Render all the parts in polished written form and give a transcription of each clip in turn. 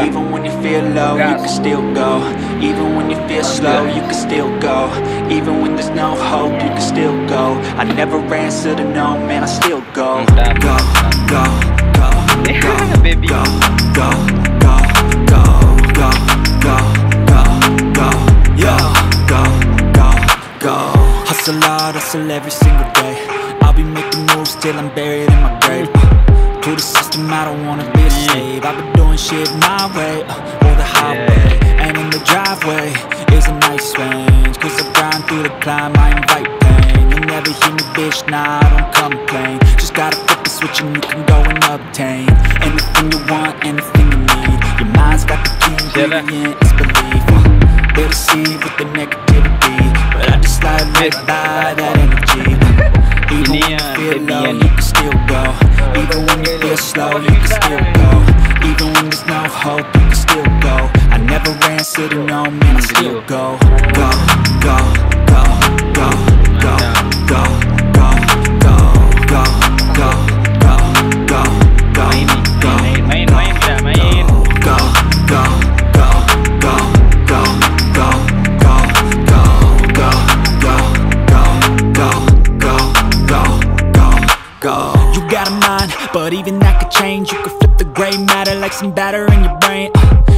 Even when you feel low, you can still go. Even when you feel slow, you can still go. Even when there's no hope, you can still go. I never answer to no, man, I still go. Go, go, go, go, baby. go, go, go, go, go, go, go, go, yo, go, go, go. Hustle hard, hustle every single day. I'll be making moves till I'm buried in my grave. To the system, I don't wanna be a slave. I've been doing shit my way, or the highway. And in the driveway is a nice range, cause I grind through the climb, I invite pain. You'll never hear me, bitch, nah, I don't complain. Just gotta flip the switch and you can go and obtain anything you want, anything you need. Your mind's got the key ingredient, it's belief. They deceive with the negativity, but I just like live by that energy. Even when you feel low, you can still go. Even when you feel slow, you can still go. Even when there's no hope, you can still go. I never answer to no, man, I still go. Go, go, go, go, go, go, go, go, go, go, go, go, go, Main, go, go, go, go, go, go, go, go, go, go, go, go, go, go, go. You got a mind, but even that could change. You could flip the gray matter like some batter in your brain.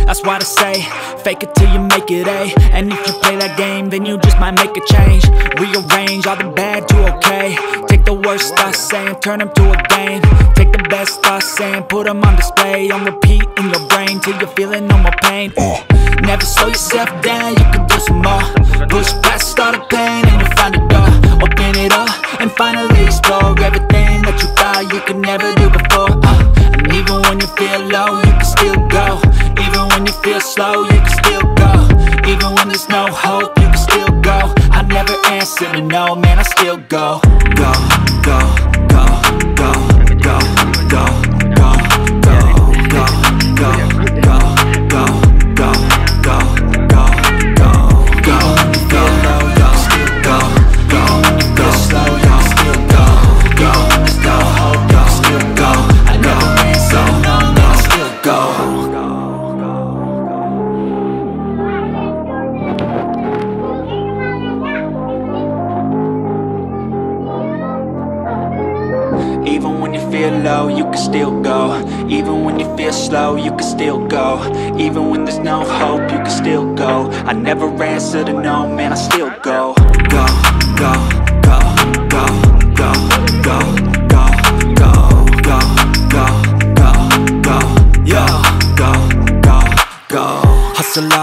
That's why they say, fake it till you make it A. And if you play that game, then you just might make a change. Rearrange all the bad to okay. Take the worst thoughts saying, turn them to a game. Take the best thoughts saying, put them on display. On repeat in your brain till you're feeling no more pain. Never slow yourself down, you can do some more. Push past all the pain and you'll find a door. Open it up and finally explore everything that you thought you could never do before. And even when you feel low, you can still go. Even when you feel slow, you can still go. Even when there's no hope, you can still go. I never answer to no, man, I still go. Go, go, go, go, go, go, go, go, go, go, go, go, go, go, go, go, go. When you feel low, you can still go. Even when you feel slow, you can still go. Even when there's no hope, you can still go. I never answer to no, man, I still go. Even when you feel low, you can still go. Even when you feel slow, you can still go. Even when there's no hope, you can still go. I never answer to no, man, I still go. Go, go, go, go, go, go, go, go, go, go, go, go, yo, go, go, go. Hustle hard.